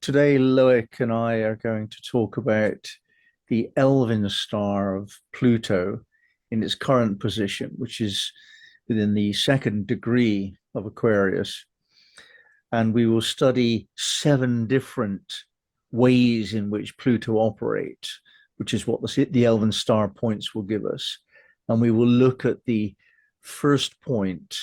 Today, Loik and I are going to talk about the Elven Star of Pluto in its current position, which is within the second degree of Aquarius. And we will study 7 different ways in which Pluto operates, which is what the Elven Star points will give us. And we will look at the first point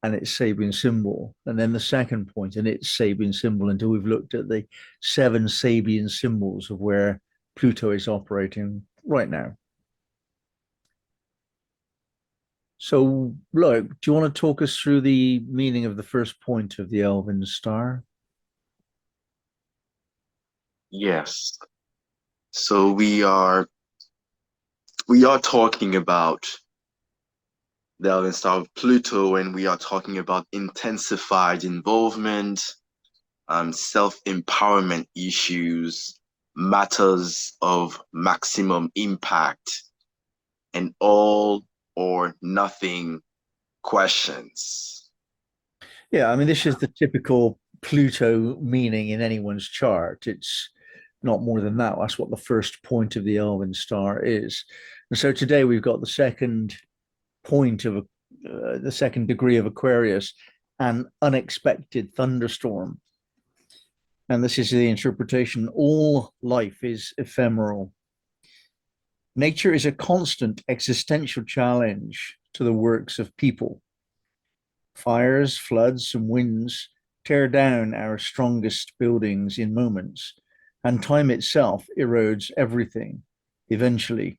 and its Sabian symbol, and then the second point and its Sabian symbol, until we've looked at the 7 Sabian symbols of where Pluto is operating right now. So, look, do you want to talk us through the meaning of the first point of the Elven Star? Yes. So we are talking about the Elven Star of Pluto, and we are talking about intensified involvement, self-empowerment issues, matters of maximum impact, and all or nothing questions. Yeah, I mean, this is the typical Pluto meaning in anyone's chart. It's not more than that. That's what the first point of the Elven Star is. And so today we've got the second point of the second degree of Aquarius, an unexpected thunderstorm. And this is the interpretation: all life is ephemeral. Nature is a constant existential challenge to the works of people. Fires, floods, and winds tear down our strongest buildings in moments, and time itself erodes everything eventually.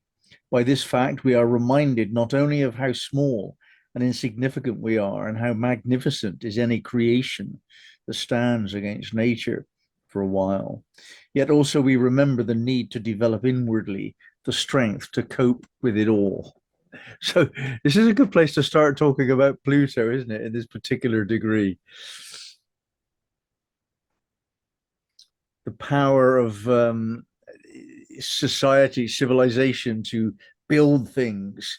By this fact, we are reminded not only of how small and insignificant we are, and how magnificent is any creation that stands against nature for a while, yet also we remember the need to develop inwardly the strength to cope with it all. So this is a good place to start talking about Pluto, isn't it, in this particular degree? The power of society, civilization to build things,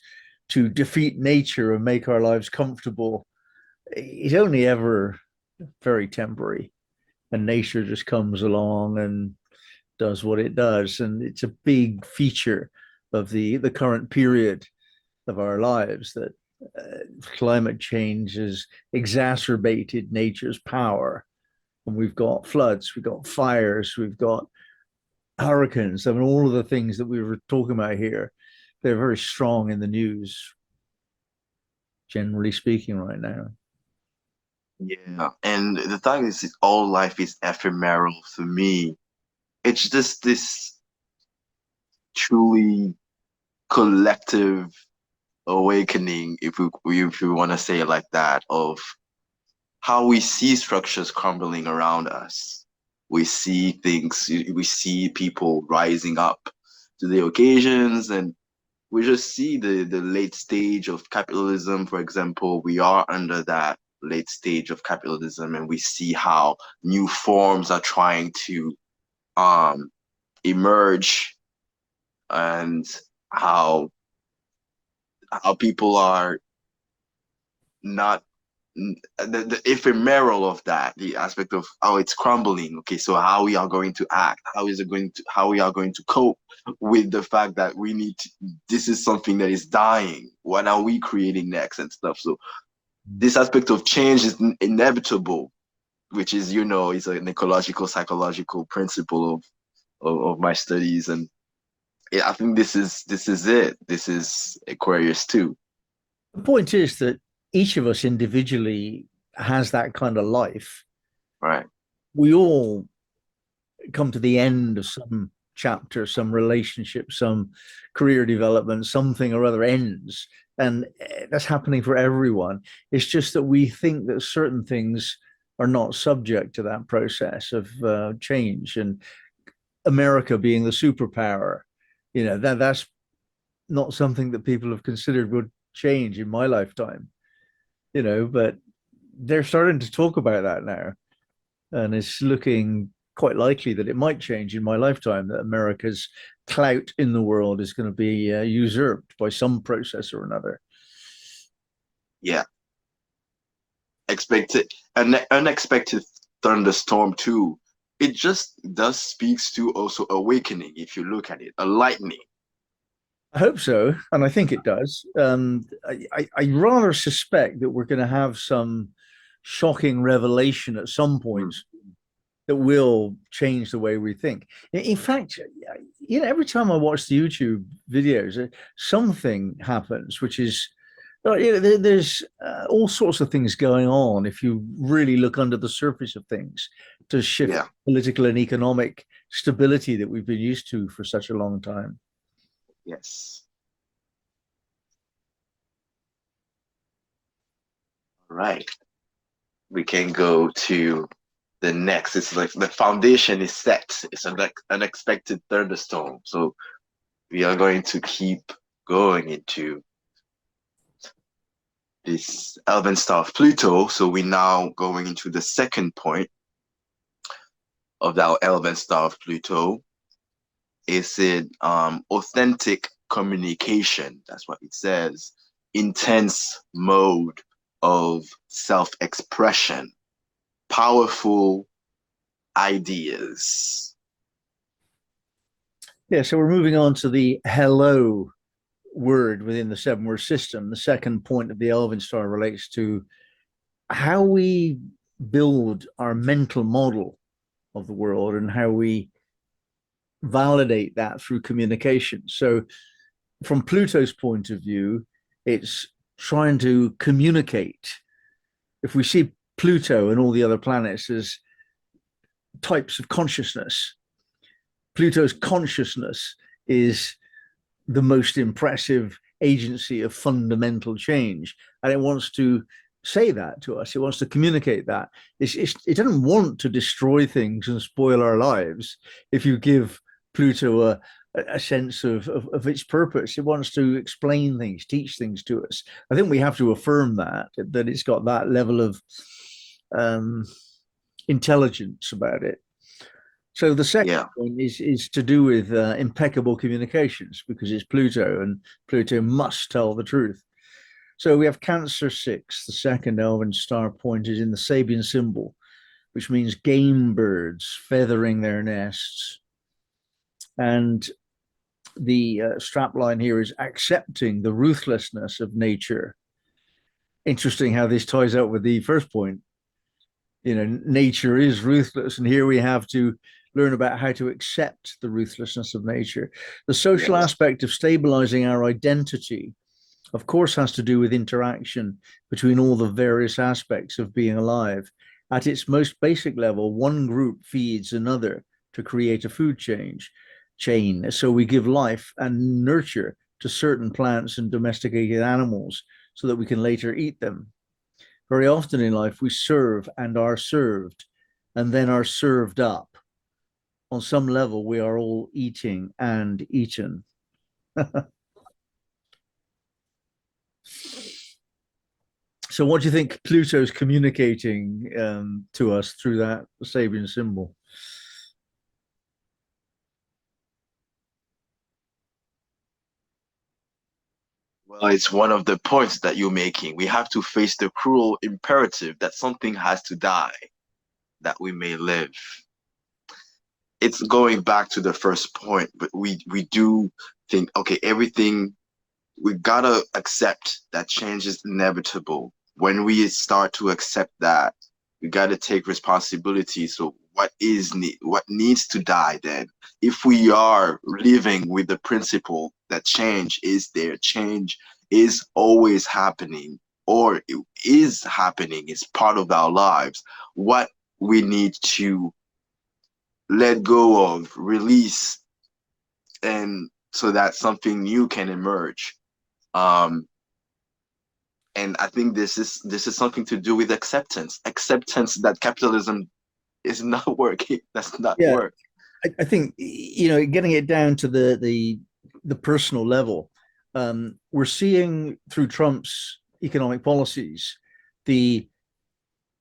to defeat nature and make our lives comfortable is only ever very temporary. And nature just comes along and does what it does. And it's a big feature of the current period of our lives that climate change has exacerbated nature's power. And we've got floods, we've got fires, we've got hurricanes. I mean, all of the things that we were talking about here, they're very strong in the news, generally speaking, right now. Yeah. And the thing is, all life is ephemeral for me. It's just this truly collective awakening, if we want to say it like that, of how we see structures crumbling around us. We see things, we see people rising up to the occasions, and we just see the late stage of capitalism. For example, we are under that late stage of capitalism, and we see how new forms are trying to um emerge, and how people are not the ephemeral of that, the aspect of how it's crumbling. Okay, so how we are going to act, how we are going to cope with the fact that this is something that is dying. What are we creating next and stuff? So this aspect of change is inevitable, which is, is an ecological psychological principle of my studies. And yeah, I think this is it. This is Aquarius too. The point is that each of us individually has that kind of life. Right. We all come to the end of some chapter, some relationship, some career development, something or other ends. And that's happening for everyone. It's just that we think that certain things are not subject to that process of change. And America being the superpower, that's not something that people have considered would change in my lifetime, but they're starting to talk about that now. And it's looking quite likely that it might change in my lifetime, that America's clout in the world is going to be usurped by some process or another. Yeah. Expected An unexpected thunderstorm too. it just does speaks to also awakening, if you look at it, a lightning. I hope so, and I think it does. I rather suspect that we're going to have some shocking revelation at some point that will change the way we think. In fact, every time I watch the YouTube videos, something happens, which is, there's all sorts of things going on if you really look under the surface of things to shift Yeah. political and economic stability that we've been used to for such a long time. Yes. Right. We can go to the next. It's like the foundation is set. It's an unexpected thunderstorm. So we are going to keep going into this Elven Star of Pluto. So we're now going into the second point of our Elven Star of Pluto. Is it authentic communication? That's what it says. Intense mode of self-expression, powerful ideas. Yeah, so we're moving on to the hello word within the seven word system. The second point of the Elven Star relates to how we build our mental model of the world and how we validate that through communication. So, from Pluto's point of view, it's trying to communicate. If we see Pluto and all the other planets as types of consciousness, Pluto's consciousness is the most impressive agency of fundamental change. And it wants to say that to us. It wants to communicate that. It doesn't want to destroy things and spoil our lives. If you give Pluto a sense of its purpose, it wants to explain things, teach things to us. I think we have to affirm that it's got that level of um, intelligence about it. So the second point is to do with impeccable communications because it's Pluto and Pluto must tell the truth. So we have Cancer 6, the second Elven star point is in the Sabian symbol, which means game birds feathering their nests. And the strapline here is accepting the ruthlessness of nature. Interesting how this ties up with the first point. Nature is ruthless, and here we have to learn about how to accept the ruthlessness of nature. The social aspect of stabilizing our identity, of course, has to do with interaction between all the various aspects of being alive. At its most basic level, one group feeds another to create a food chain. So we give life and nurture to certain plants and domesticated animals so that we can later eat them. Very often in life, we serve and are served, and then are served up. On some level, we are all eating and eaten. So, what do you think Pluto's communicating to us through that Sabian symbol? Well, it's one of the points that you're making. We have to face the cruel imperative that something has to die, that we may live. It's going back to the first point, but we do think, okay, everything, we gotta accept that change is inevitable. When we start to accept that, we gotta take responsibility. So what needs to die then? If we are living with the principle that change is there, change is always happening, or it is happening, it's part of our lives. What we need to let go of, release, and so that something new can emerge. Um, and I think this is something to do with acceptance that capitalism is not working. That's not Yeah, work. I think getting it down to the personal level, we're seeing through Trump's economic policies the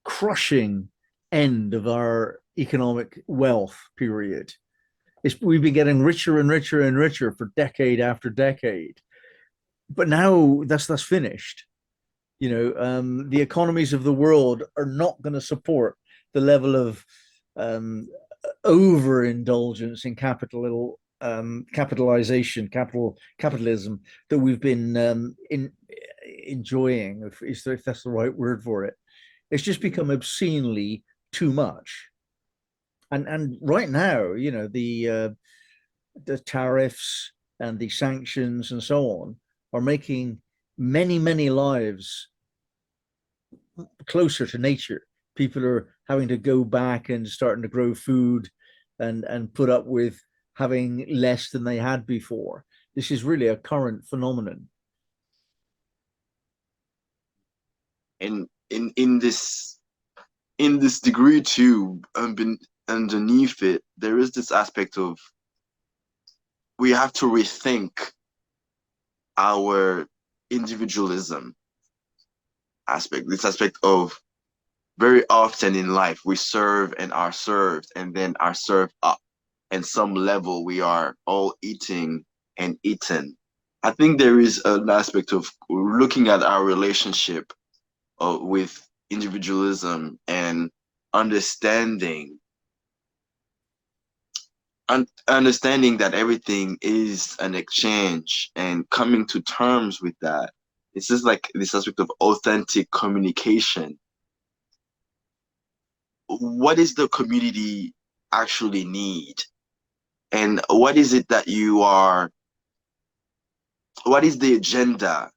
crushing end of our economic wealth period. We've been getting richer and richer and richer for decade after decade, but now that's finished. The economies of the world are not going to support the level of um, overindulgence in capitalism that we've been enjoying, if that's the right word for it. It's just become obscenely too much. And right now, you know, the tariffs and the sanctions and so on are making many lives closer to nature. People are having to go back and starting to grow food and put up with having less than they had before. This is really a current phenomenon. And in this degree too, underneath it, there is this aspect of we have to rethink our individualism aspect. This aspect of very often in life we serve and are served and then are served up. And some level we are all eating and eaten. I think there is an aspect of looking at our relationship with individualism and understanding understanding that everything is an exchange and coming to terms with that. It's just like this aspect of authentic communication. What does the community actually need? And what is it that you are, what is the agenda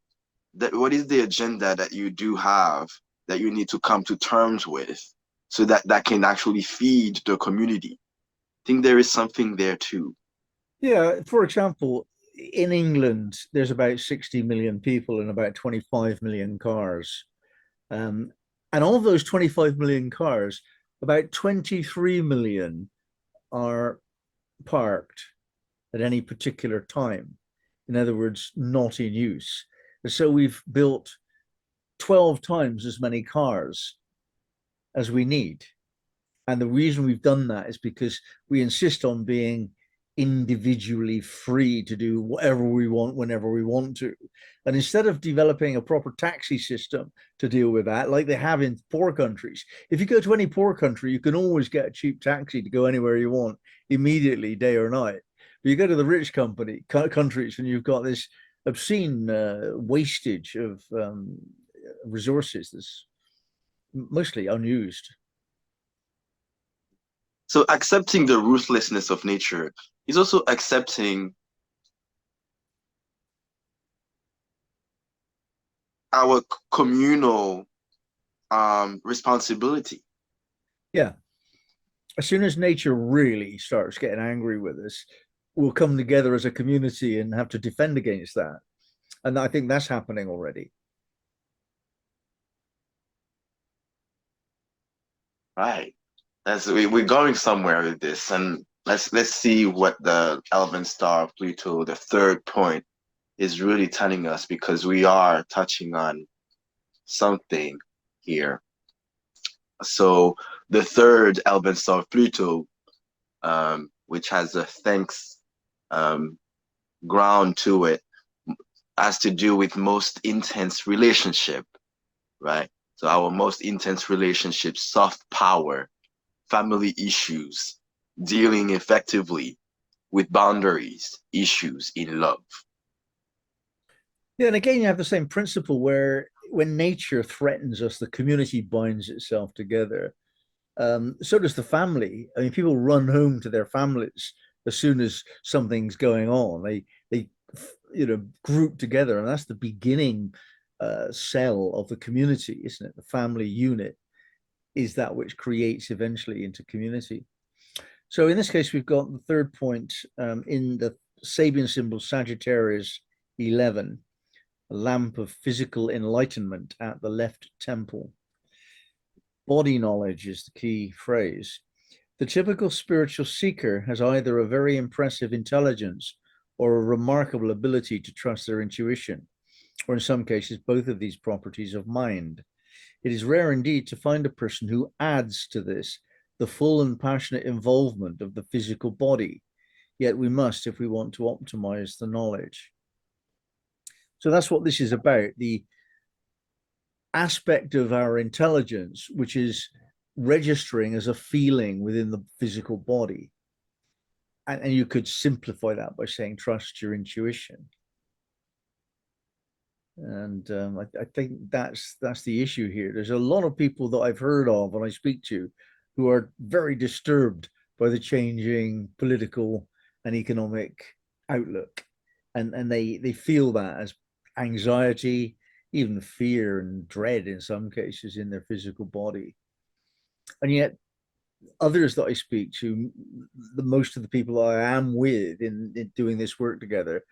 what is the agenda that you do have that you need to come to terms with so that that can actually feed the community? I think there is something there too. Yeah, for example, in England, there's about 60 million people and about 25 million cars. Um, and of those 25 million cars, about 23 million are parked at any particular time. In other words, not in use. And so we've built 12 times as many cars as we need. And the reason we've done that is because we insist on being individually free to do whatever we want whenever we want to. And instead of developing a proper taxi system to deal with that, like they have in poor countries, if you go to any poor country, you can always get a cheap taxi to go anywhere you want immediately, day or night. But you go to the rich countries and you've got this obscene wastage of resources that's mostly unused. So accepting the ruthlessness of nature is also accepting our communal responsibility. Yeah. As soon as nature really starts getting angry with us, we'll come together as a community and have to defend against that. And I think that's happening already. Right. We're going somewhere with this, and let's see what the Elven Star of Pluto, the third point, is really telling us, because we are touching on something here. So the third Elven Star of Pluto, which has a thanks um, ground to it, has to do with most intense relationship, right? So our most intense relationships, soft power, family issues, dealing effectively with boundaries, issues in love. Yeah, and again, you have the same principle where when nature threatens us, the community binds itself together. So does the family. I mean, people run home to their families as soon as something's going on. They group together, and that's the beginning cell of the community, isn't it? The family unit is that which creates eventually into community. So in this case, we've got the third point in the Sabian symbol Sagittarius 11, a lamp of physical enlightenment at the left temple. Body knowledge is the key phrase. The typical spiritual seeker has either a very impressive intelligence or a remarkable ability to trust their intuition, or in some cases, both of these properties of mind. It is rare indeed to find a person who adds to this the full and passionate involvement of the physical body, yet we must if we want to optimize the knowledge. So that's what this is about, the aspect of our intelligence, which is registering as a feeling within the physical body. And you could simplify that by saying trust your intuition. And I think that's the issue here. There's a lot of people that I've heard of and I speak to who are very disturbed by the changing political and economic outlook, and they feel that as anxiety, even fear and dread in some cases in their physical body. And yet others that I speak to, the most of the people I am with in doing this work together,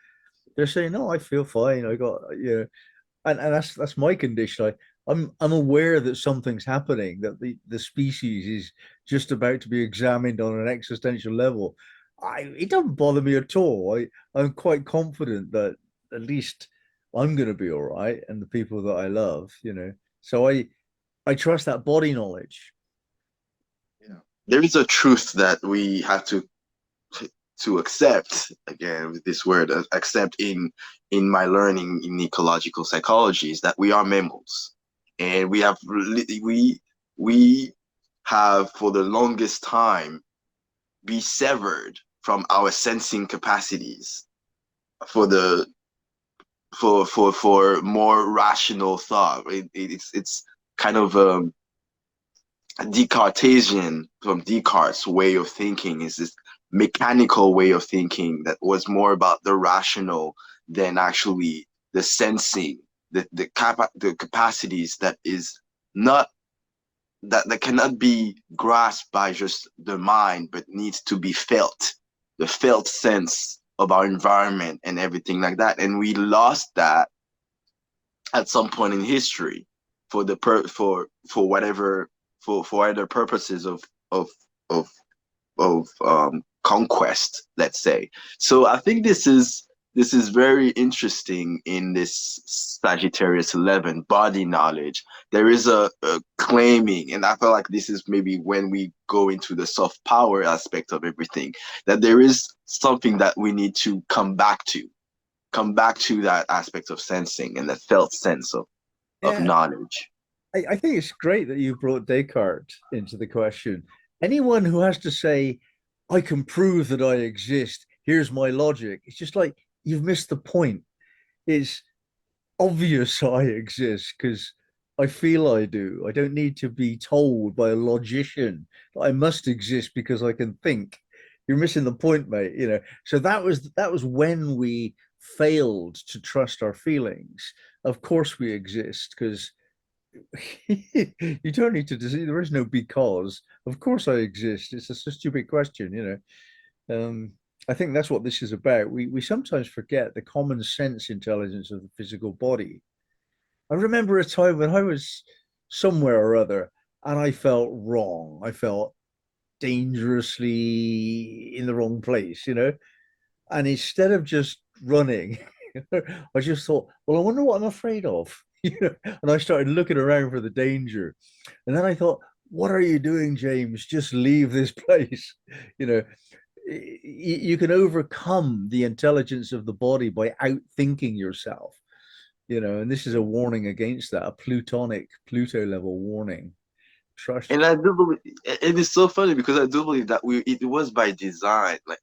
they're saying, "No, I feel fine. I got and that's my condition. I'm aware that something's happening, that the species is just about to be examined on an existential level. It doesn't bother me at all. I'm quite confident that at least I'm going to be all right, and the people that I love. So I trust that body knowledge. Yeah. There is a truth that we have to accept, again with this word, accept in my learning in ecological psychology, is that we are mammals, and we have for the longest time be severed from our sensing capacities for the for more rational thought. It's kind of Descartesian, from Descartes' way of thinking, is this mechanical way of thinking that was more about the rational than actually the sensing, the capacities that is not that cannot be grasped by just the mind, but needs to be felt, the felt sense of our environment and everything like that. And we lost that at some point in history for the for whatever for other purposes of of conquest, let's say. So I think this is very interesting in this Sagittarius 11 body knowledge. There is a claiming, and I feel like this is maybe when we go into the soft power aspect of everything, that there is something that we need to come back to that aspect of sensing and the felt sense of Yeah, knowledge. I think it's great that you brought Descartes into the question. Anyone who has to say, I can prove that I exist, here's my logic, it's just like you've missed the point. It's obvious I exist because I feel I do. I don't need to be told by a logician that I must exist because I can think. You're missing the point, mate. So that was when we failed to trust our feelings. Of course we exist because you don't need to deceive. There is no because. Of course I exist. It's just a stupid question. I think that's what this is about. We sometimes forget the common sense intelligence of the physical body. I remember a time when I was somewhere or other and I felt wrong. I felt dangerously in the wrong place. And instead of just running, I just thought, well, I wonder what I'm afraid of. And I started looking around for the danger. And then I thought, what are you doing, James? Just leave this place. You know, you can overcome the intelligence of the body by outthinking yourself. And this is a warning against that, a plutonic Pluto level warning. Trust. And I do believe it is so funny because I do believe that it was by design. Like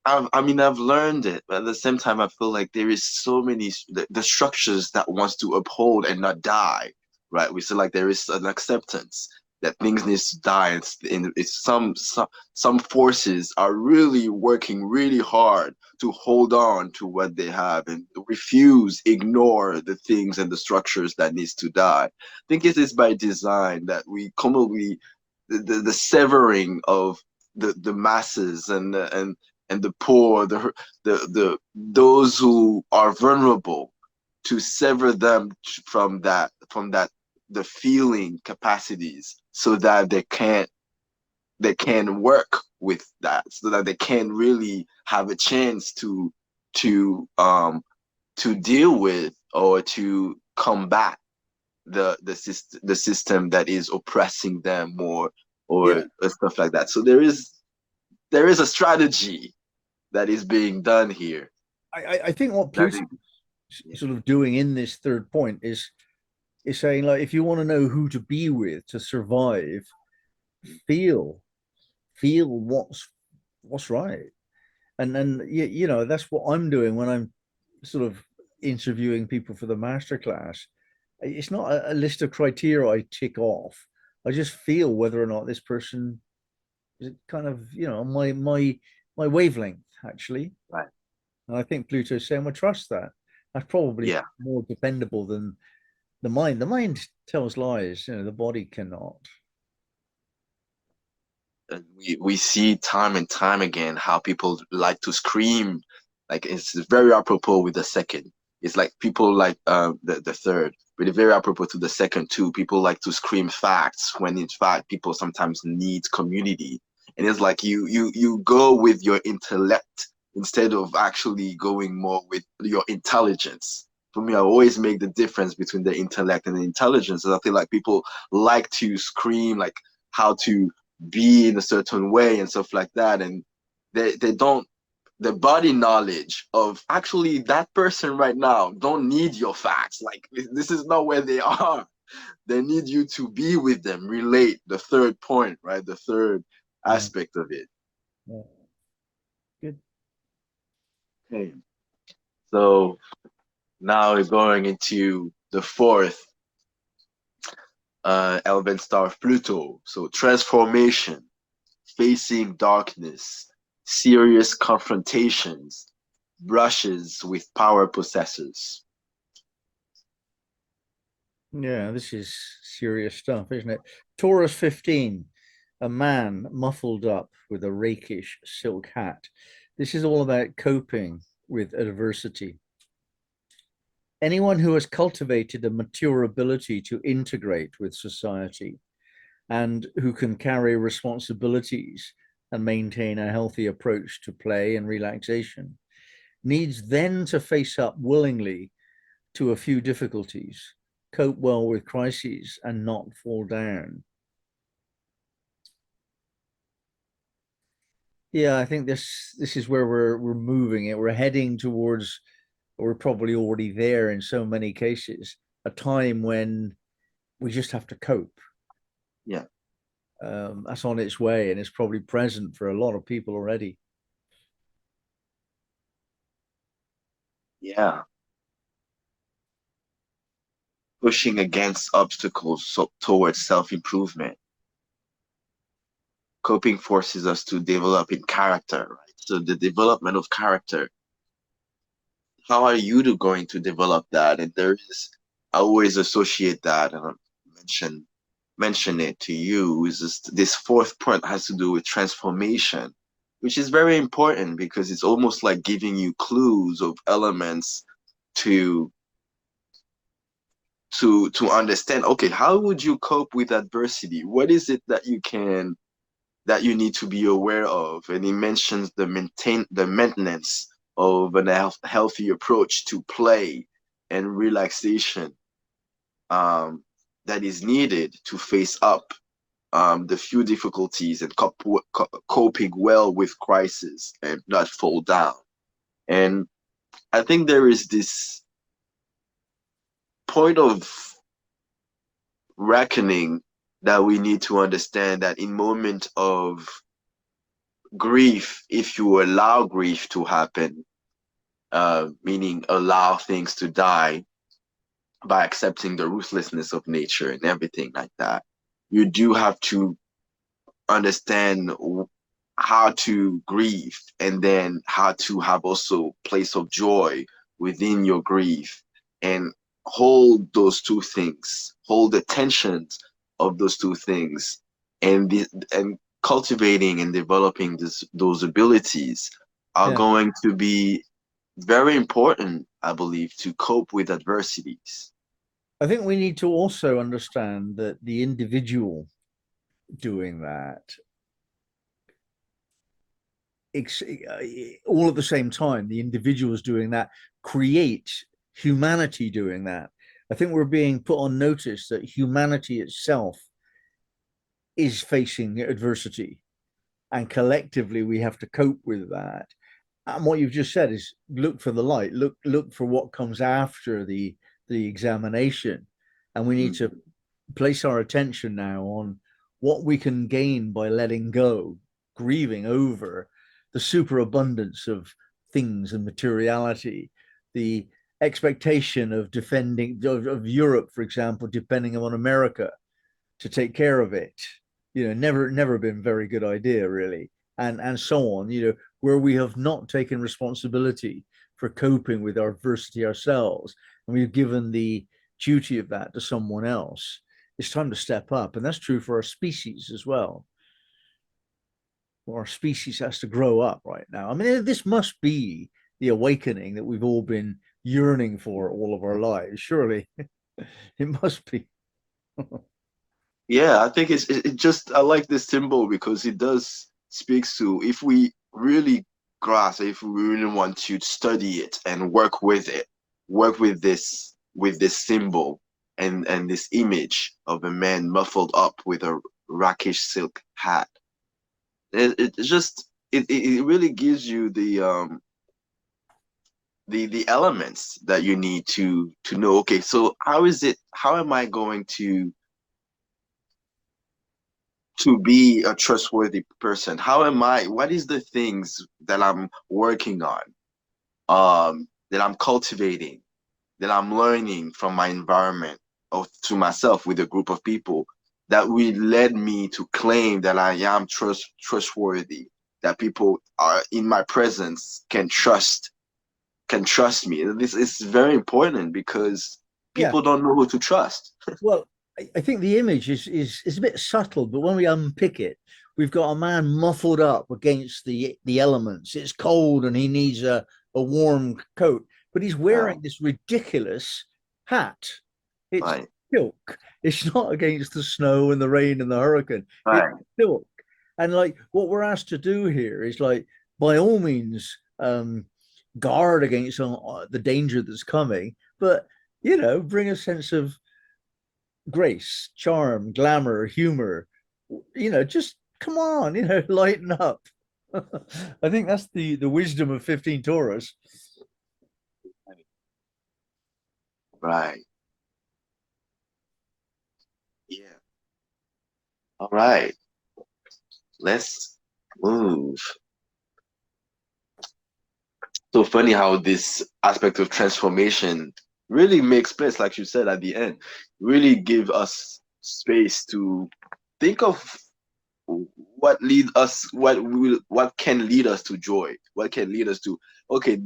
I mean, I've learned it, but at the same time, I feel like there is so many the structures that wants to uphold and not die, right? We feel like there is an acceptance that things needs to die, and it's some forces are really working really hard to hold on to what they have and refuse, ignore the things and the structures that needs to die. I think it is by design that we commonly the severing of the masses and the poor, the those who are vulnerable, to sever them from that the feeling capacities, so that they can work with that, so that they can really have a chance to um to deal with or to combat the system that is oppressing them, or Yeah, stuff like that. So there is a strategy that is being done here. I think what That Pluto's is, yeah. sort of doing in this third point is saying, like, if you want to know who to be with to survive, feel feel what's right. And you know, that's what I'm doing when I'm sort of interviewing people for the masterclass. It's not a list of criteria I tick off. I just feel whether or not this person is kind of, you know, my wavelength actually. Right. And I think Pluto's saying, well, trust that. That's probably Yeah. more dependable than the mind. The mind tells lies, you know, the body cannot. And we see time and time again how people like to scream, like it's very apropos with the second. It's like people like the third, but it's very apropos to the second too. People like to scream facts when in fact people sometimes need community. And it's like you go with your intellect instead of actually going more with your intelligence. For me, I always make the difference between the intellect and the intelligence. And I feel like people like to scream like how to be in a certain way and stuff like that, and they don't, the body knowledge of actually that person right now don't need your facts, like this is not where they are. They need you to be with them, relate, the third point, right, the third Yeah, aspect of it. yeah. Good. Okay, so now we're going into the fourth Elven Star of Pluto. So transformation, facing darkness, serious confrontations, brushes with power possessors. Yeah, this is serious stuff, isn't it? Taurus 15, a man muffled up with a rakish silk hat. This is all about coping with adversity. Anyone who has cultivated a mature ability to integrate with society and who can carry responsibilities and maintain a healthy approach to play and relaxation needs then to face up willingly to a few difficulties, cope well with crises, and not fall down. Yeah, I think this is where we're moving it. We're heading towards, or we're probably already there in so many cases, a time when we just have to cope. Yeah, That's on its way, and it's probably present for a lot of people already. yeah. Pushing against obstacles towards self-improvement. Coping forces us to develop in character, right? So the development of character, how are you going to develop that? And there is, I always associate that, and I mention mention it to you, is this fourth point has to do with transformation, which is very important because it's almost like giving you clues of elements to to understand, okay, how would you cope with adversity? What is it that you can, that you need to be aware of? And he mentions the maintenance of an healthy approach to play and relaxation, um, that is needed to face up the few difficulties and coping well with crisis and not fall down. And I think there is this point of reckoning that we need to understand that in moment of grief, if you allow grief to happen, meaning allow things to die by accepting the ruthlessness of nature and everything like that, you do have to understand how to grieve and then how to have also place of joy within your grief, and hold those two things, hold the tensions of those two things, and cultivating and developing those abilities are Yeah, going to be very important, I believe, to cope with adversities. I think we need to also understand that the individual doing that all at the same time, the individuals doing that create humanity doing that. I think we're being put on notice that humanity itself is facing adversity, and collectively we have to cope with that. And what you've just said is look for the light, look for what comes after the examination, and we need Mm. to place our attention now on what we can gain by letting go, grieving over the superabundance of things and materiality, the expectation of defending of Europe, for example, depending on America to take care of it. Never been a very good idea, really, and so on. Where we have not taken responsibility for coping with our adversity ourselves, and we've given the duty of that to someone else. It's time to step up, and that's true for our species as well. Our species has to grow up right now. I mean, this must be the awakening that we've all been yearning for all of our lives. Surely, it must be. Yeah, I think it just I like this symbol because it does speaks to if we really grasp, if we really want to study it and work with it, work with this symbol and this image of a man muffled up with a rakish silk hat. It just it really gives you the elements that you need to know, okay, so how am I going to be a trustworthy person? How am I? What is the things that I'm working on, that I'm cultivating, that I'm learning from my environment or to myself with a group of people that will lead me to claim that I am trustworthy, that people are in my presence can trust me. This is very important because Yeah. people don't know who to trust. Well, I think the image is a bit subtle, but when we unpick it, we've got a man muffled up against the elements. It's cold and he needs a warm coat, but he's Right, wearing this ridiculous hat. It's right, silk. It's not against the snow and the rain and the hurricane. It's right, silk. And like what we're asked to do here is like, by all means, guard against the danger that's coming, but bring a sense of grace, charm, glamour, humor. Just come on, lighten up. I think that's the wisdom of 15 Taurus. right. Yeah. All right. Let's move. So funny how this aspect of transformation really makes place, like you said at the end, really give us space to think of what can lead us to joy, what can lead us to, okay,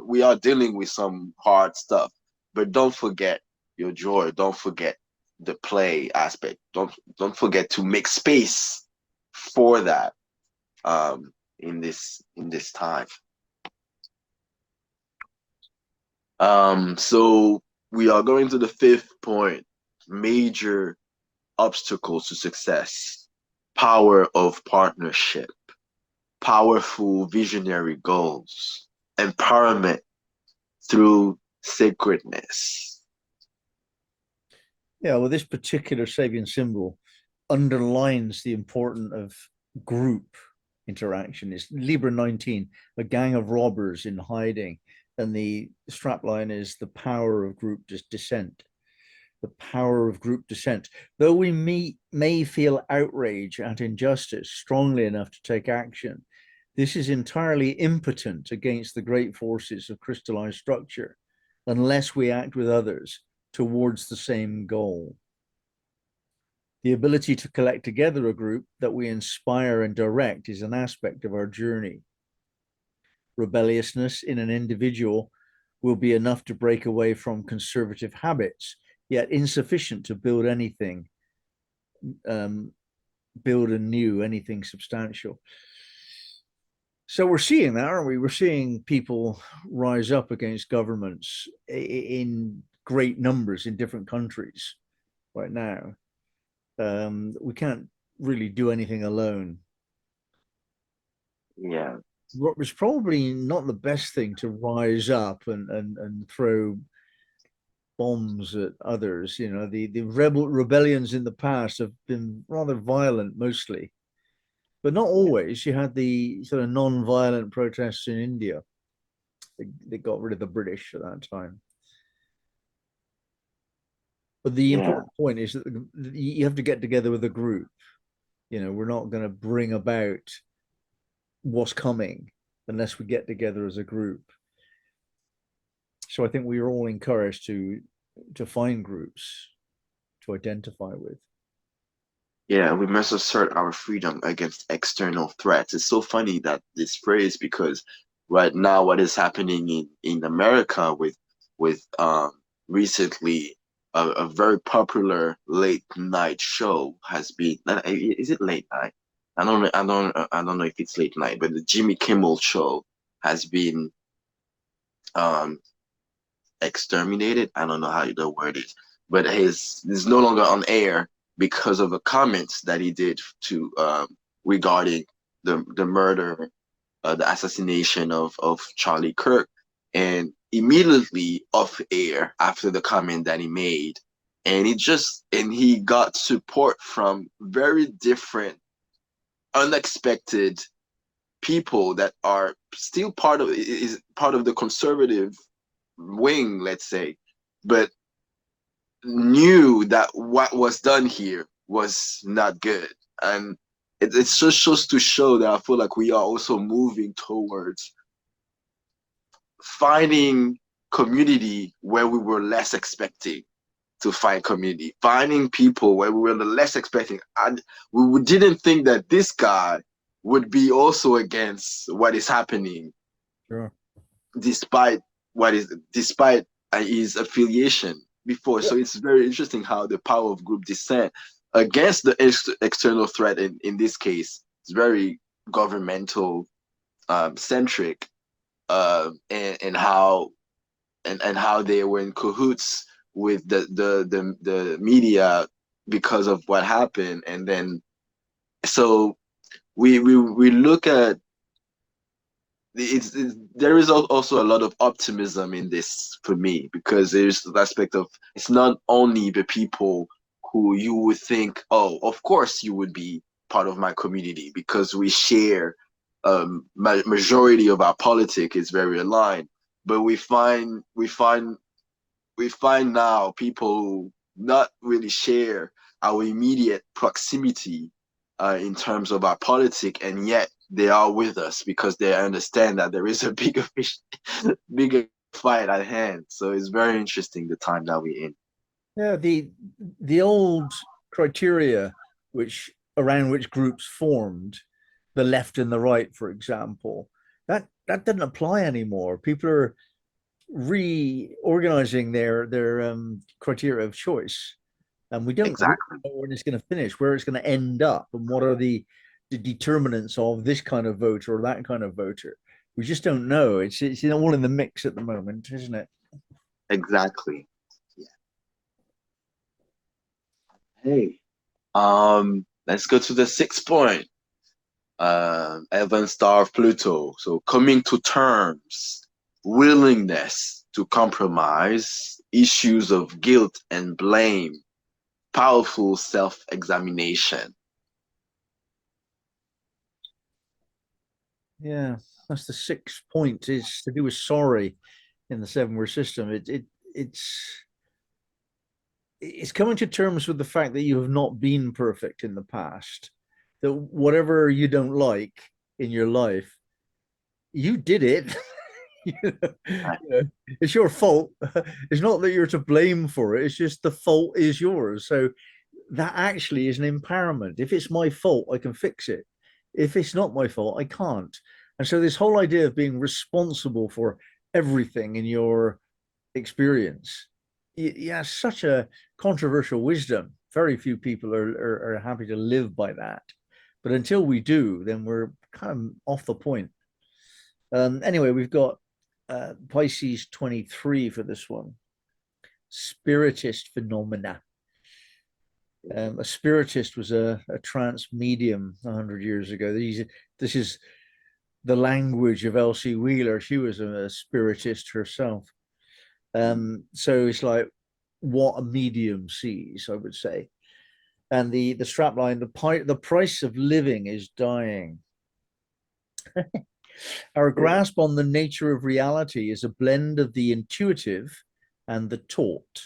we are dealing with some hard stuff, but don't forget your joy, don't forget the play aspect, don't forget to make space for that in this time. So we are going to the fifth point: major obstacles to success, power of partnership, powerful visionary goals, empowerment through sacredness. Yeah, well, this particular Sabian symbol underlines the importance of group interaction. It's Libra 19, a gang of robbers in hiding. And the strapline is the power of group dissent. The power of group dissent. Though we may feel outrage at injustice strongly enough to take action, this is entirely impotent against the great forces of crystallized structure unless we act with others towards the same goal. The ability to collect together a group that we inspire and direct is an aspect of our journey. Rebelliousness in an individual will be enough to break away from conservative habits, yet insufficient to um, build anew anything substantial. So we're seeing that, aren't we? We're seeing people rise up against governments in great numbers in different countries right now. We can't really do anything alone. Yeah, It's probably not the best thing to rise up and throw bombs at others. The rebellions in the past have been rather violent mostly, but not yeah, always. You had the sort of non-violent protests in India. They got rid of the British at that time. But the Yeah. important point is that you have to get together with a group. We're not going to bring about what's coming unless we get together as a group. So I think we are all encouraged to find groups to identify with. Yeah, we must assert our freedom against external threats. It's so funny that this phrase, because right now what is happening in America with recently a very popular late night show has been, is it late night? I don't know if it's late night, but the Jimmy Kimmel show has been um exterminated. I don't know how the word is, but his is no longer on air because of the comments that he did to regarding the murder, the assassination of Charlie Kirk, and immediately off air after the comment that he made, and he got support from very different, unexpected people that are still part of the conservative wing, let's say, but knew that what was done here was not good. And it just shows to show that I feel like we are also moving towards finding community where we were less expecting to find community, finding people where we were less expecting. And we didn't think that this guy would be also against what is happening, Sure. despite despite his affiliation before. So it's very interesting how the power of group descent against the external threat in this case is very governmental centric, and how they were in cahoots with the media because of what happened. And then so we look at there is also a lot of optimism in this for me, because there's the aspect of it's not only the people who you would think, oh, of course you would be part of my community because we share majority of our politic is very aligned, but we find now people who not really share our immediate proximity in terms of our politic, and yet they are with us because they understand that there is a bigger fish, bigger fight at hand. So it's very interesting the time that we're in. Yeah, the old criteria which around which groups formed, the left and the right, for example, that doesn't apply anymore. People are reorganizing their criteria of choice, and we don't really Exactly. know when it's going to finish, where it's going to end up, and what are the determinants of this kind of voter or that kind of voter. We just don't know. It's all in the mix at the moment, isn't it? Exactly. Yeah. Hey, let's go to the sixth point. Elven Star of Pluto. So coming to terms, willingness to compromise, issues of guilt and blame, powerful self-examination. Yeah, that's the sixth point. It's to do with sorry in the seven word system. It's it's coming to terms with the fact that you have not been perfect in the past. That whatever you don't like in your life, you did it. It's your fault. It's not that you're to blame for it. It's just the fault is yours. So that actually is an empowerment. If it's my fault, I can fix it. If it's not my fault, I can't. And so this whole idea of being responsible for everything in your experience, yeah, such a controversial wisdom. Very few people are happy to live by that. But until we do, then we're kind of off the point. Anyway, we've got Pisces 23 for this one. Spiritist phenomena. A spiritist was a trance medium 100 years ago. This is the language of Elsie Wheeler. She was a spiritist herself. So it's like what a medium sees, I would say. And the strapline, the price of living is dying. Our grasp on the nature of reality is a blend of the intuitive and the taught.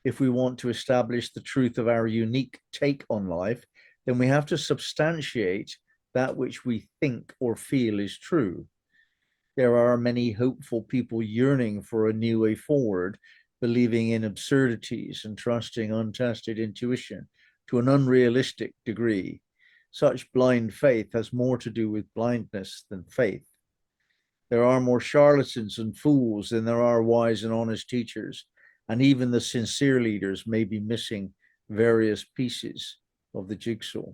if we want to establish the truth of our unique take on life, then we have to substantiate that which we think or feel is true. There are many hopeful people yearning for a new way forward, believing in absurdities and trusting untested intuition to an unrealistic degree. Such blind faith has more to do with blindness than faith. There are more charlatans and fools than there are wise and honest teachers, and even the sincere leaders may be missing various pieces of the jigsaw.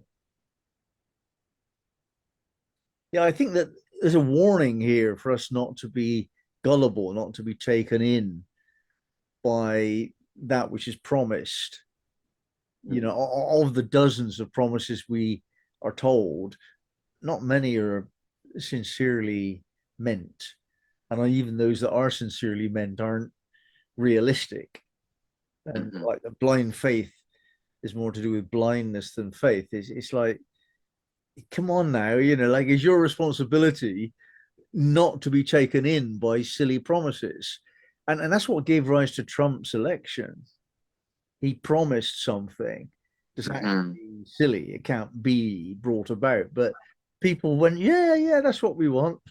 Yeah, I think that there's a warning here for us not to be gullible, not to be taken in by that which is promised. You know, of the dozens of promises we are told, not many are sincerely meant. And even those that are sincerely meant aren't realistic. And Mhm. like the blind faith is more to do with blindness than faith. It's like, come on now, you know, like it's your responsibility not to be taken in by silly promises. And that's what gave rise to Trump's election. He promised something that's Mhm. actually silly. It can't be brought about. But people went, yeah, yeah, that's what we want.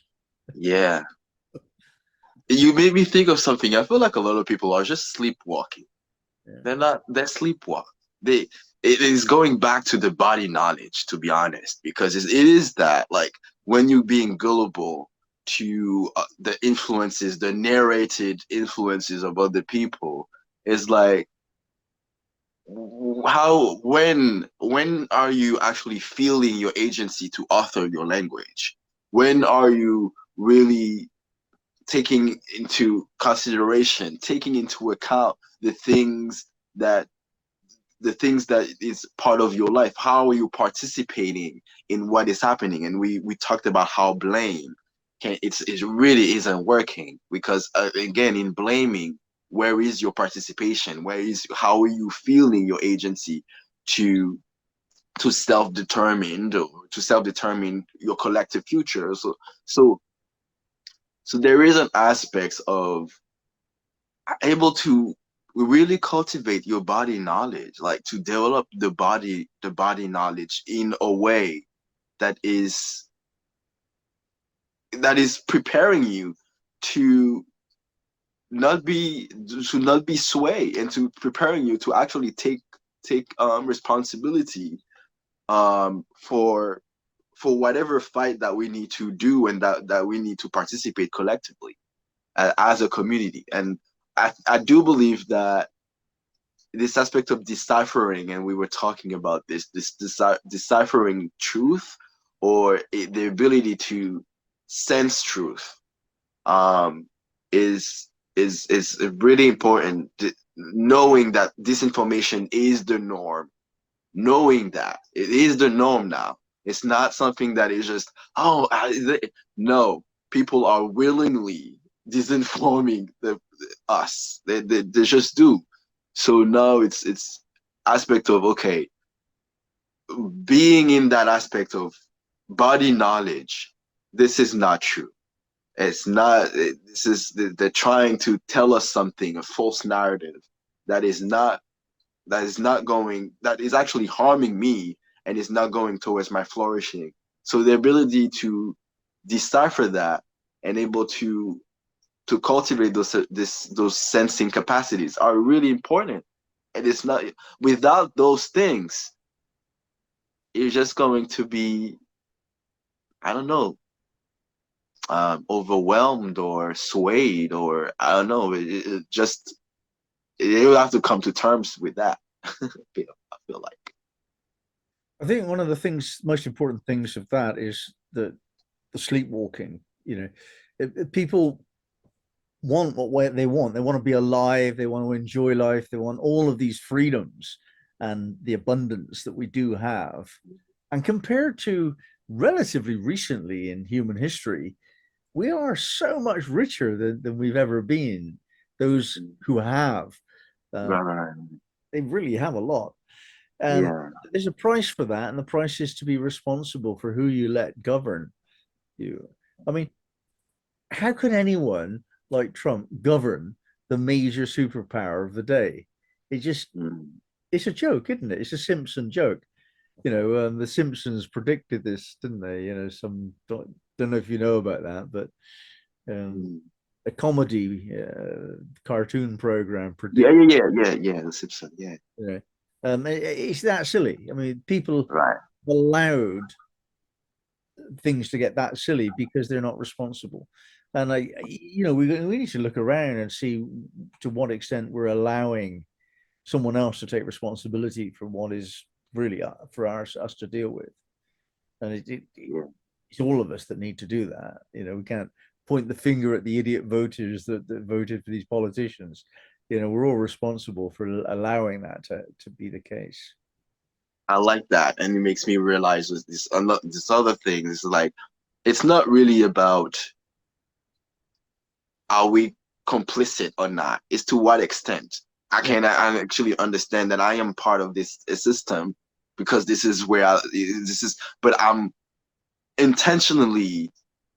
Yeah. You made me think of something. I feel like a lot of people are just sleepwalking. Yeah. They're sleepwalk. They it is going back to the body knowledge, to be honest, because it is that like when you being gullible to the influences, the narrated influences of other people, is like how when are you actually feeling your agency to author your language? When are you really taking into consideration, taking into account that the things that is part of your life? How are you participating in what is happening? And we talked about how blame it really isn't working because again, in blaming, where is your participation? Where is how are you feeling your agency to self-determined or to self-determine your collective future? So so there is an aspect of able to really cultivate your body knowledge, like to develop the body knowledge in a way that is preparing you to not be swayed and to preparing you to actually take responsibility for whatever fight that we need to do and that we need to participate collectively as a community. And I do believe that this aspect of deciphering, and we were talking about this deciphering truth or the ability to sense truth, um, is really important. Knowing that this information is the norm, knowing that it is the norm now. It's not something that is just, no, people are willingly disinforming us. They just do. So now it's aspect of, okay, being in that aspect of body knowledge. This is not true. It's not. This is they're trying to tell us something, a false narrative that is not that is actually harming me and is not going towards my flourishing. So the ability to decipher that and able to cultivate those sensing capacities are really important. And it's not without those things, you're just going to be, I don't know, overwhelmed or swayed, or I don't know. It just you have to come to terms with that. I feel like. I think one of the most important things of that is the sleepwalking. You know, if people want what they want. They want to be alive. They want to enjoy life. They want all of these freedoms and the abundance that we do have. And compared to relatively recently in human history, we are so much richer than we've ever been. Those who have, uh, Right. they really have a lot. And Yeah. there's a price for that. And the price is to be responsible for who you let govern you. I mean, how can anyone like Trump govern the major superpower of the day? It just, Mm. it's a joke, isn't it? It's a Simpson joke. The Simpsons predicted this, didn't they? Don't know if you know about that, but um, Mm. a comedy cartoon program Yeah, predicted. yeah, yeah, yeah, yeah. The Simpson, yeah. You know, it's that silly. I mean, people Right. allowed things to get that silly because they're not responsible. And we need to look around and see to what extent we're allowing someone else to take responsibility for what is really for us to deal with. And Yeah. it's all of us that need to do that. We can't point the finger at the idiot voters that voted for these politicians. We're all responsible for allowing that to be the case. I like that, and it makes me realize this other thing. Is like it's not really about are we complicit or not. It's to what extent. Yeah. I actually understand that I am part of this system because this is, but I'm intentionally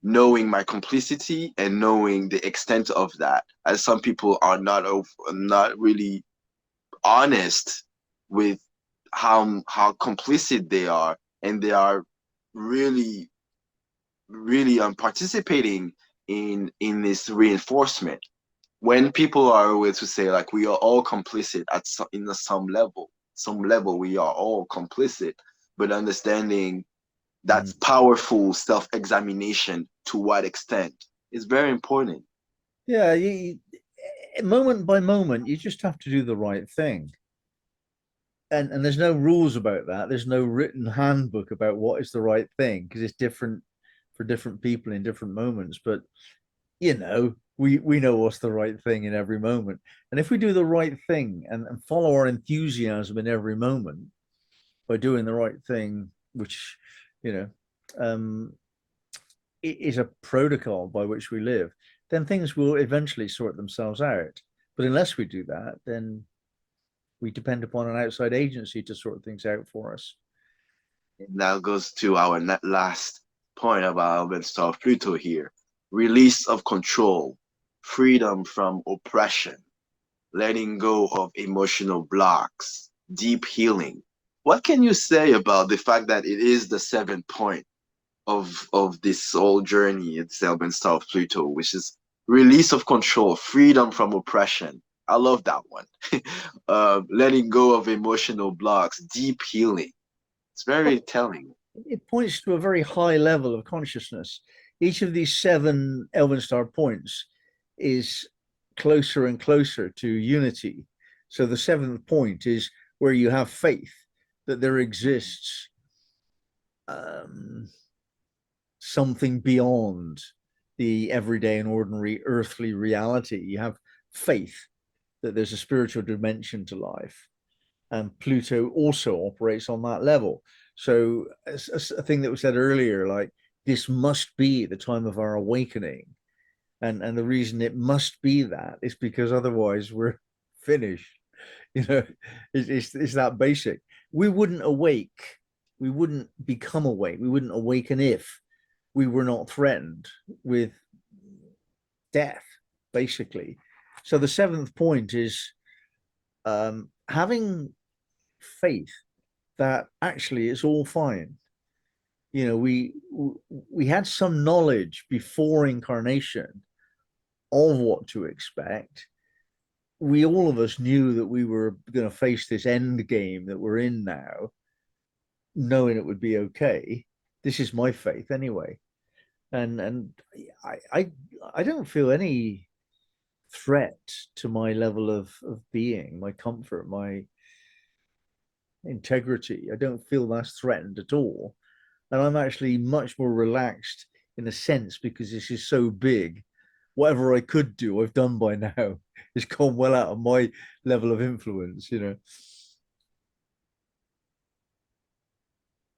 knowing my complicity and knowing the extent of that. As some people are not really honest with how complicit they are, and they are really really participating in this reinforcement. When people are always to say like we are all complicit some level we are all complicit, but understanding Mm. that's powerful self-examination to what extent is very important. Yeah, moment by moment, you just have to do the right thing. And there's no rules about that. There's no written handbook about what is the right thing because it's different for different people in different moments. But we know what's the right thing in every moment. And if we do the right thing and follow our enthusiasm in every moment by doing the right thing, which you know um, is a protocol by which we live, then things will eventually sort themselves out. But unless we do that, then we depend upon an outside agency to sort things out for us. And that goes to our last point about Elven Star of Pluto here. Release of control, freedom from oppression, letting go of emotional blocks, deep healing. What can you say about the fact that it is the seventh point of this whole journey? It's Elven Star of Pluto, which is release of control, freedom from oppression. I love that one. Letting go of emotional blocks, deep healing. It's very telling. It points to a very high level of consciousness. Each of these seven Elven Star points is closer and closer to unity. So the seventh point is where you have faith that there exists um, something beyond the everyday and ordinary earthly reality. You have faith that there's a spiritual dimension to life. And Pluto also operates on that level. So, a thing that was said earlier, like this must be the time of our awakening. And the reason it must be that is because otherwise we're finished. You know, it's that basic. We wouldn't awake, we wouldn't become awake, we wouldn't awaken if we were not threatened with death, basically. So the seventh point is having faith that actually it's all fine. We had some knowledge before incarnation of what to expect. We all of us knew that we were going to face this end game that we're in now, knowing it would be okay. This is my faith anyway, and I I, I don't feel any threat to my level of being, my comfort, my integrity. I don't feel that's threatened at all. And I'm actually much more relaxed in a sense because this is so big. Whatever I could do, I've done by now. It's gone well out of my level of influence.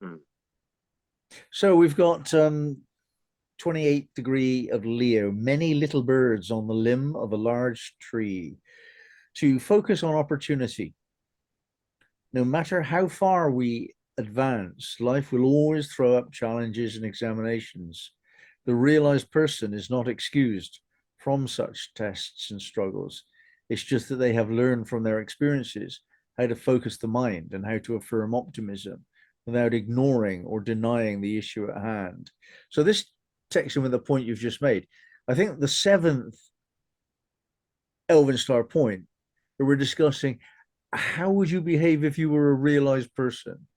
Mm. So we've got 28th degree of Leo, many little birds on the limb of a large tree. To focus on opportunity. No matter how far we advance, life will always throw up challenges and examinations. The realized person is not excused from such tests and struggles. It's just that they have learned from their experiences how to focus the mind and how to affirm optimism without ignoring or denying the issue at hand. So this takes in with the point you've just made. I think the seventh Elven Star point, where we're discussing how would you behave if you were a realized person?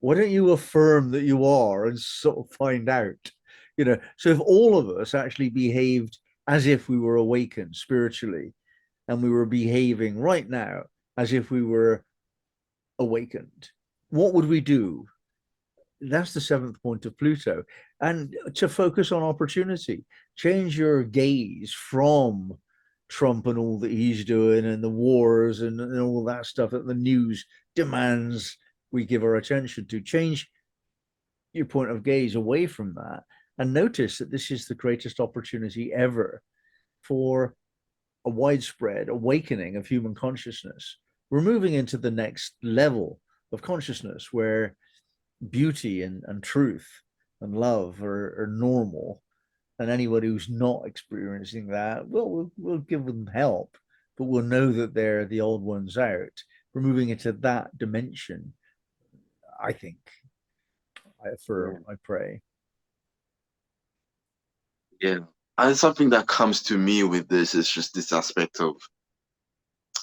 Why don't you affirm that you are and sort of find out? So if all of us actually behaved as if we were awakened spiritually and we were behaving right now as if we were awakened, what would we do? That's the seventh point of Pluto. And to focus on opportunity, change your gaze from Trump and all that he's doing and the wars and all that stuff that the news demands we give our attention to. Change your point of gaze away from that and notice that this is the greatest opportunity ever for a widespread awakening of human consciousness. We're moving into the next level of consciousness where beauty and truth and love are normal. And anybody who's not experiencing that, well, we'll give them help, but we'll know that they're the old ones out. We're moving into that dimension, I think. I Yeah. affirm, I pray. Yeah. And something that comes to me with this is just this aspect of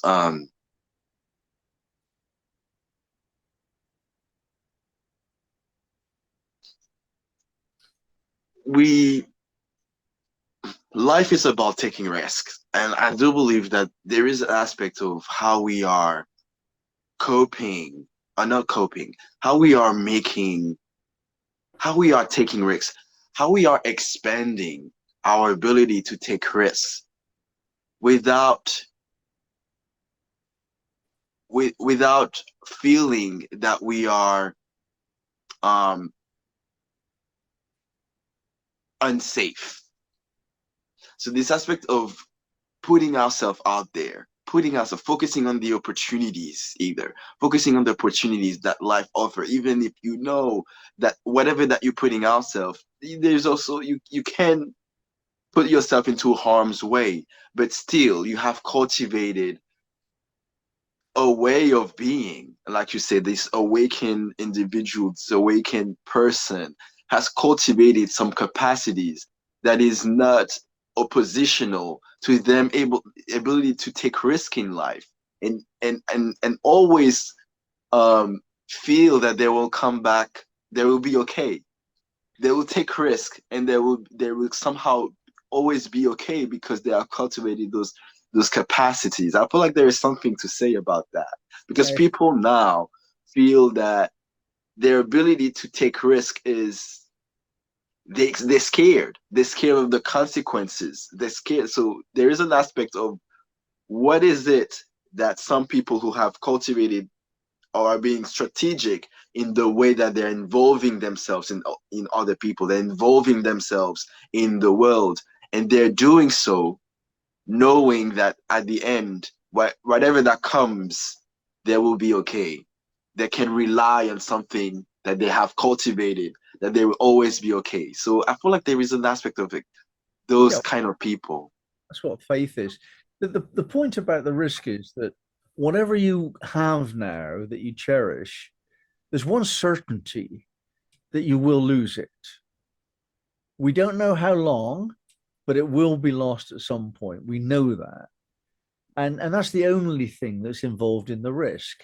um we life is about taking risks. And I do believe that there is an aspect of how we are coping, or not coping, how we are making, how we are taking risks, how we are expanding our ability to take risks without without feeling that we are um unsafe. So this aspect of putting ourselves out there, putting ourselves, focusing on the opportunities, either focusing on the opportunities that life offers, even if you know that whatever that you're putting ourselves, there's also you can put yourself into harm's way, but still you have cultivated a way of being, like you said, this awakened individual, this awakened person has cultivated some capacities that is not oppositional to them ability to take risk in life and always feel that they will come back, they will be okay. They will take risk and they will somehow always be okay because they are cultivating those capacities. I feel like there is something to say about that because Yeah, people now feel that their ability to take risk is they're scared. They're scared of the consequences. They're scared. So there is an aspect of what is it that some people who have cultivated or are being strategic in the way that they're involving themselves in other people. They're involving themselves in the world, and they're doing so knowing that at the end, whatever that comes, they will be okay. They can rely on something that they have cultivated, that they will always be okay. So I feel like there is an aspect of it, those yeah, kind of people. that's what faith is. The point about the risk is that whatever you have now that you cherish, there's one certainty that you will lose it. We don't know how long, but it will be lost at some point. We know that. And that's the only thing that's involved in the risk.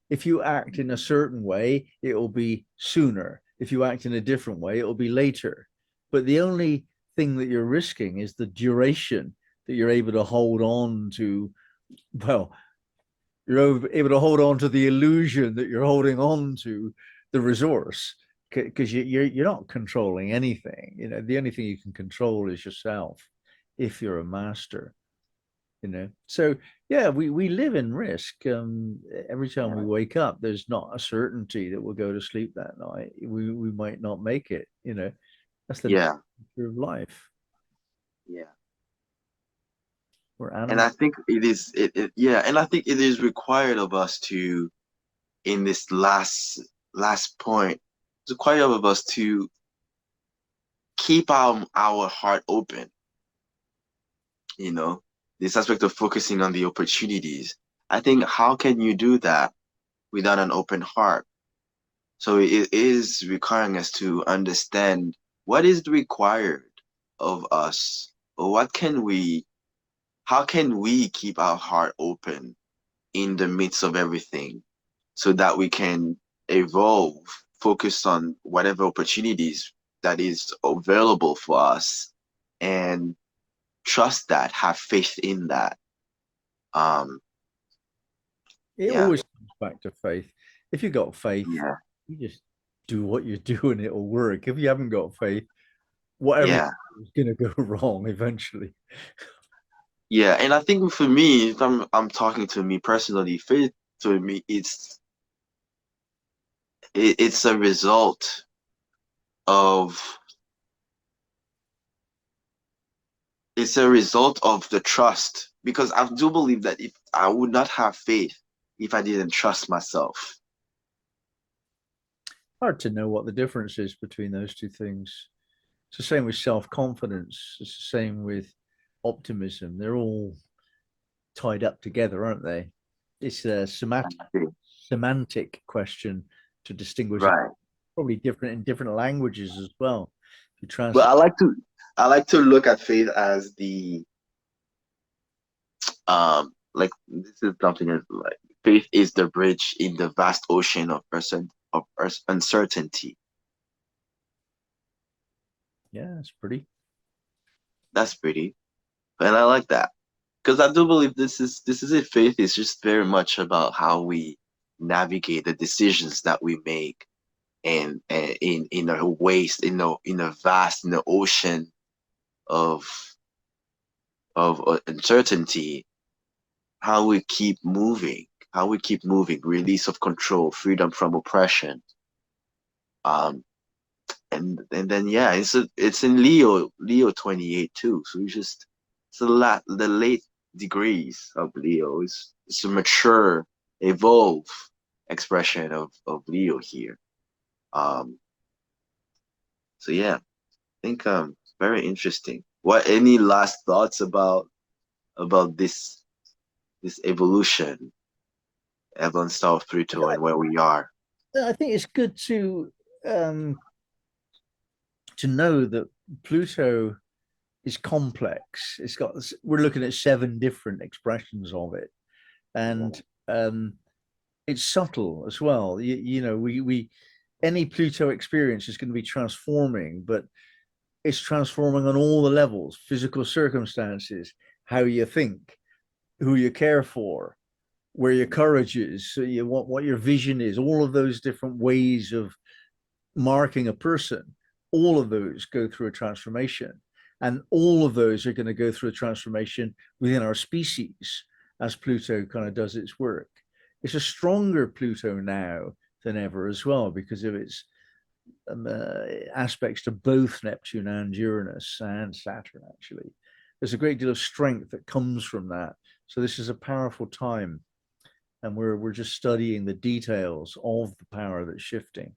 If you act in a certain way, it will be sooner. If you act in a different way, it will be later. But the only thing that you're risking is the duration that you're able to hold on to. Well, you're able to hold on to the illusion that you're holding on to the resource because you're not controlling anything. The only thing you can control is yourself if you're a master. So yeah, we live in risk. Every time we wake up, there's not a certainty that we'll go to sleep that night. We might not make it. That's the Yeah, nature of life. yeah. We're And I animals. think it is yeah, and I think it is required of us to in this last point, it's required of us to keep our heart open, you know, this aspect of focusing on the opportunities. I think how can you do that without an open heart? So it is requiring us to understand what is required of us, or how can we keep our heart open in the midst of everything so that we can evolve, focus on whatever opportunities that is available for us, and trust that, have faith in that. Um, It yeah, always comes back to faith. If you got faith, yeah, you just do what you're doing, it'll work. If you haven't got faith, whatever you yeah, do is going to go wrong eventually. yeah. And I think for me, if I'm talking to me personally, faith to me, it's a result of the trust, because I do believe that if I would not have faith if I didn't trust myself. Hard to know what the difference is between those two things. It's the same with self-confidence. It's the same with optimism. They're all tied up together, aren't they? It's a semantic question to distinguish. Right. Probably different in different languages as well. If you But translate, I like to look at faith as the like this is something that like faith is the bridge in the vast ocean of uncertainty. yeah, it's pretty. That's pretty. And I like that. Because I do believe this is it. Faith is just very much about how we navigate the decisions that we make, and in a waste, in the ocean of uncertainty, how we keep moving, release of control, freedom from oppression. Um, and then yeah, it's in Leo 28 too. So it's the late degrees of Leo. It's a mature, evolve expression of Leo here. Um, so yeah, I think very interesting. What any last thoughts about this evolution, Elven Star of Pluto, and where we are? I think it's good to know that Pluto is complex. It's got we're looking at seven different expressions of it, and um, it's subtle as well. You know, we any Pluto experience is going to be transforming, but it's transforming on all the levels: physical circumstances, how you think, who you care for, where your courage is, so you what your vision is, all of those different ways of marking a person, all of those go through a transformation. And all of those are going to go through a transformation within our species as Pluto kind of does its work. It's a stronger Pluto now than ever as well because of its aspects to both Neptune and Uranus and Saturn, actually. There's a great deal of strength that comes from that. So this is a powerful time, and we're just studying the details of the power that's shifting.